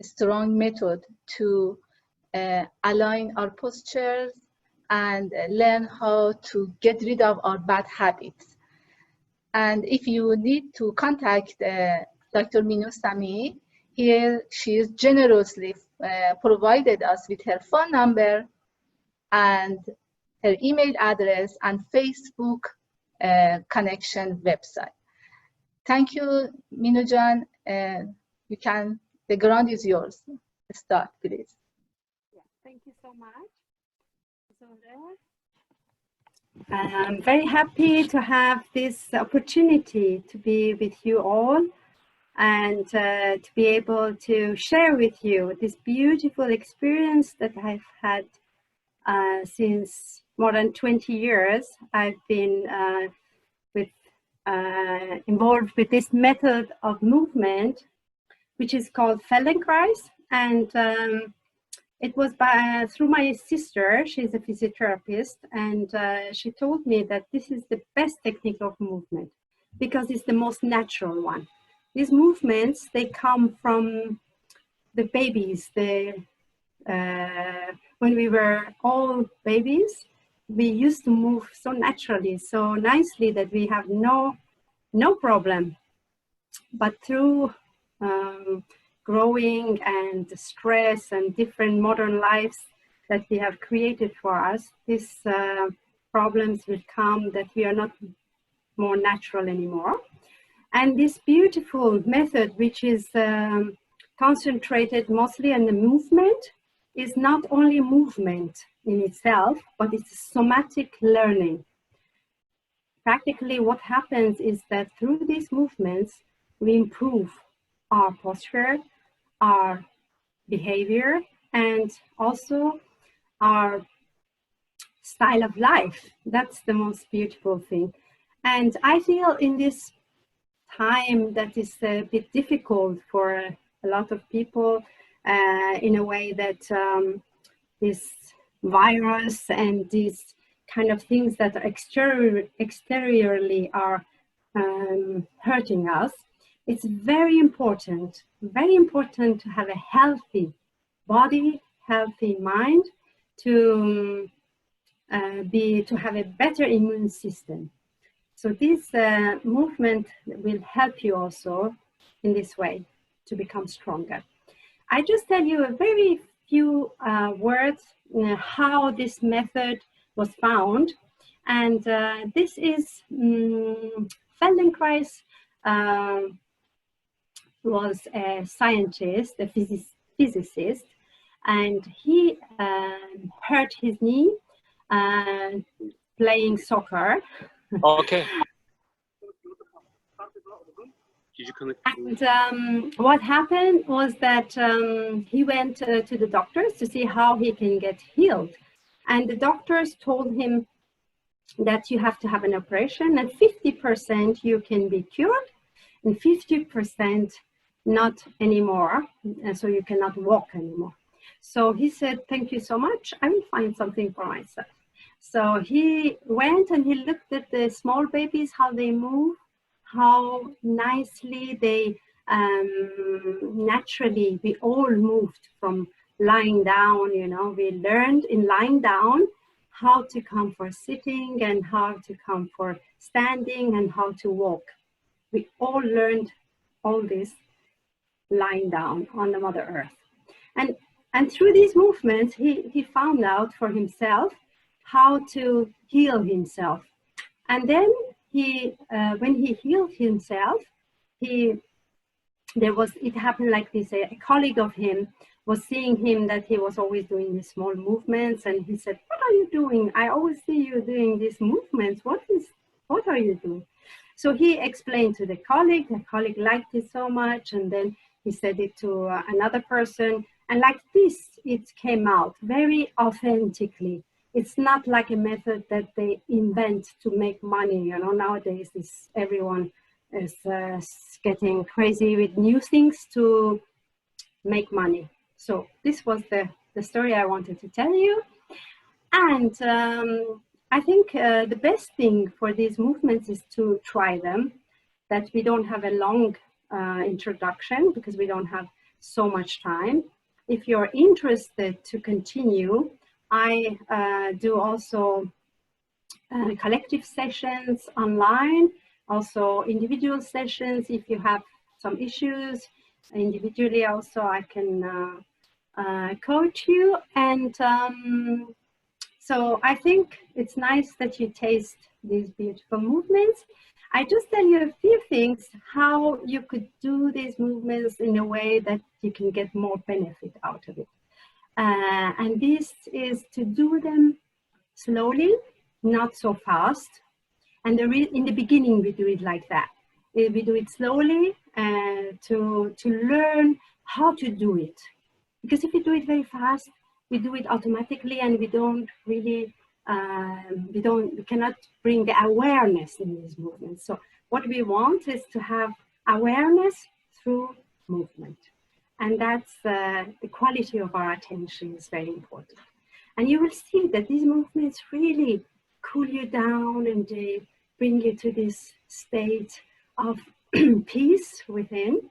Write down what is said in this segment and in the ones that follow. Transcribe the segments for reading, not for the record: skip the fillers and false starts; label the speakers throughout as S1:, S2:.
S1: strong method to align our postures and learn how to get rid of our bad habits. And if you need to contact Dr. Samii, here she is generously provided us with her phone number and her email address and Facebook connection website. Thank you, Minujan. The ground is yours. Start, please.
S2: Yeah, thank you so much. I'm very happy to have this opportunity to be with you all and to be able to share with you this beautiful experience that I've had since more than 20 years. I've been involved with this method of movement, which is called Feldenkrais, and it was through my sister. She's a physiotherapist, and she told me that this is the best technique of movement because it's the most natural one. These movements, they come from the babies. When we were all babies, we used to move so naturally, so nicely that we have no problem. But through growing and stress and different modern lives that we have created for us, these problems will come that we are not more natural anymore. And this beautiful method, which is concentrated mostly on the movement, is not only movement in itself, but it's somatic learning. Practically what happens is that through these movements, we improve our posture, our behavior, and also our style of life. That's the most beautiful thing. And I feel in this time that is a bit difficult for a lot of people, in a way that this virus and these kind of things that are exteriorly are hurting us. It's very important to have a healthy body, healthy mind, to have a better immune system. So this movement will help you also in this way to become stronger. I just tell you a very few words how this method was found, and this is Feldenkrais. Was a scientist, a physicist, and he hurt his knee playing soccer.
S3: Okay.
S2: And what happened was that he went to the doctors to see how he can get healed. And the doctors told him that you have to have an operation, and 50% you can be cured, and 50% not anymore, and so you cannot walk anymore. So he said, thank you so much, I will find something for myself. So he went and he looked at the small babies, how they move, how nicely they naturally, we all moved from lying down, you know, we learned in lying down how to come for sitting and how to come for standing and how to walk. We all learned all this lying down on the Mother Earth. And through these movements, he found out for himself how to heal himself. And then when he healed himself, it happened like this. A colleague of him was seeing him that he was always doing these small movements, and he said, what are you doing? I always see you doing these movements. What are you doing? So he explained to the colleague liked it so much, and then he said it to another person, and like this, it came out very authentically. It's not like a method that they invent to make money. You know, nowadays everyone is getting crazy with new things to make money. So this was the story I wanted to tell you. And I think the best thing for these movements is to try them, that we don't have a long introduction because we don't have so much time. If you're interested to continue, I do also collective sessions online, also individual sessions. If you have some issues individually, also I can coach you. And so I think it's nice that you taste these beautiful movements. I just tell you a few things how you could do these movements in a way that you can get more benefit out of it. And this is to do them slowly, not so fast. And in the beginning, we do it like that. We do it slowly to learn how to do it. Because if we do it very fast, we do it automatically, and we don't really, we cannot bring the awareness in these movements. So what we want is to have awareness through movement. And that's the quality of our attention is very important. And you will see that these movements really cool you down, and they bring you to this state of peace within.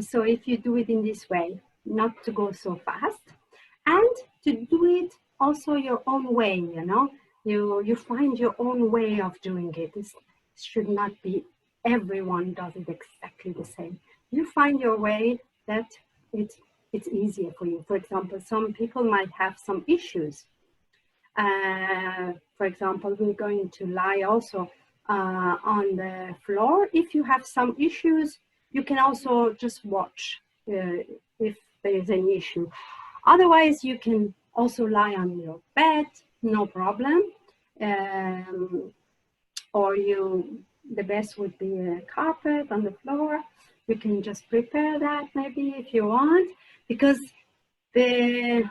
S2: So if you do it in this way, not to go so fast, and to do it also your own way, you know, you find your own way of doing it. It should not be everyone does it exactly the same. You find your way that it's easier for you. For example, some people might have some issues. For example, we're going to lie also on the floor. If you have some issues, you can also just watch if there is any issue. Otherwise, you can also lie on your bed, no problem. Or the best would be a carpet on the floor. You can just prepare that maybe if you want, because the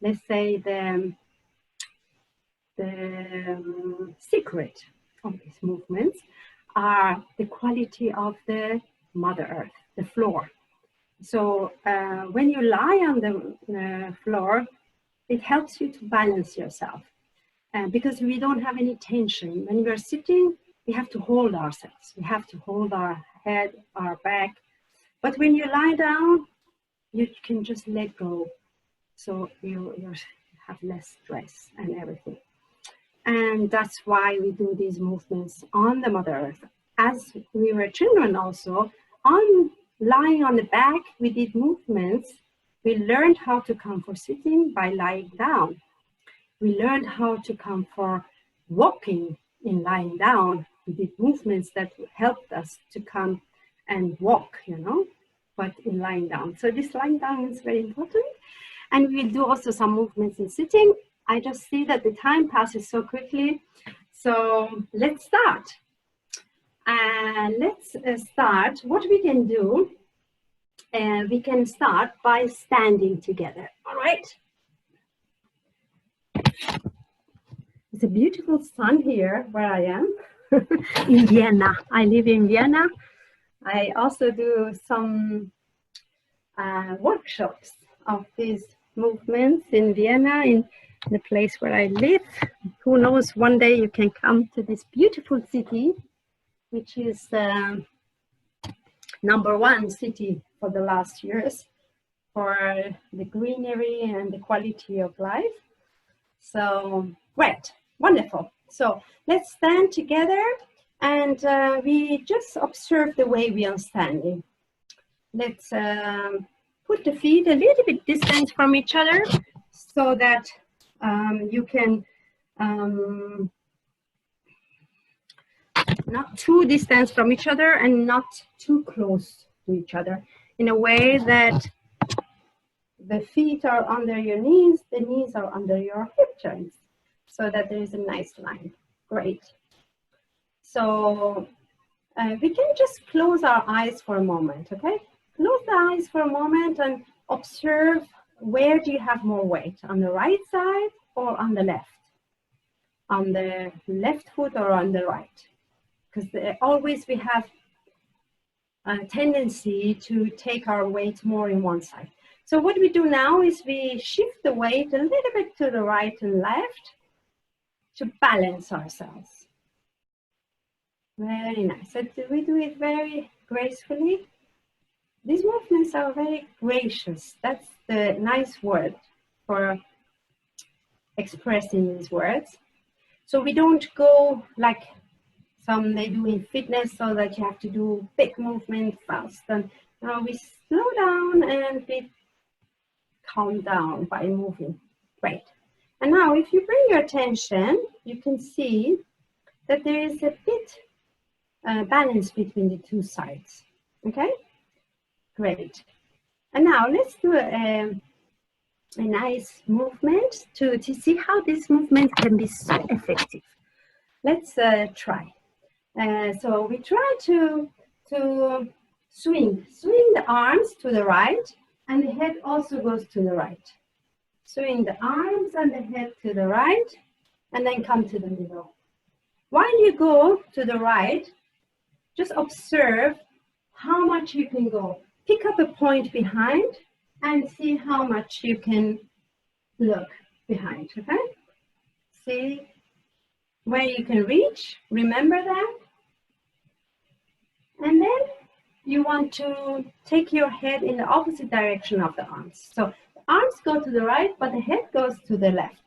S2: let's say the secret of these movements are the quality of the Mother Earth, the floor. So when you lie on the floor, it helps you to balance yourself because we don't have any tension. When we're sitting, we have to hold ourselves. We have to hold our head, our back. But when you lie down, you can just let go. So you have less stress and everything. And that's why we do these movements on the Mother Earth. As we were children also, lying on the back, we did movements. We learned how to come for sitting by lying down. We learned how to come for walking in lying down. We did movements that helped us to come and walk, you know, but in lying down. So this lying down is very important. And we'll do also some movements in sitting. I just see that the time passes so quickly. So let's start. Let's start. What we can do, we can start by standing together. All right. It's a beautiful sun here where I am in Vienna. I live in Vienna. I also do some workshops of these movements in Vienna, in the place where I live. Who knows, one day you can come to this beautiful city, which is #1 city for the last years for the greenery and the quality of life. So great, wonderful. So let's stand together and we just observe the way we are standing. Let's put the feet a little bit distance from each other so that you can not too distant from each other and not too close to each other, in a way that the feet are under your knees, the knees are under your hip joints, so that there is a nice line. Great. So we can just close our eyes for a moment, okay? Close the eyes for a moment and observe, where do you have more weight, on the right side or on the left? On the left foot or on the right? Because always we have a tendency to take our weight more in one side. So what we do now is we shift the weight a little bit to the right and left to balance ourselves. Very nice. So we do it very gracefully. These movements are very gracious. That's the nice word for expressing these words. So we don't go like some they do in fitness, so that you have to do big movement fast. And now we slow down and we calm down by moving. Great. And now if you bring your attention, you can see that there is a bit balance between the two sides. Okay? Great. And now let's do a nice movement to see how this movement can be so effective. Let's try. So we try to swing the arms to the right, and the head also goes to the right. Swing the arms and the head to the right, and then come to the middle. While you go to the right, just observe how much you can go. Pick up a point behind and see how much you can look behind, okay? See where you can reach, remember that. And then you want to take your head in the opposite direction of the arms. So the arms go to the right, but the head goes to the left.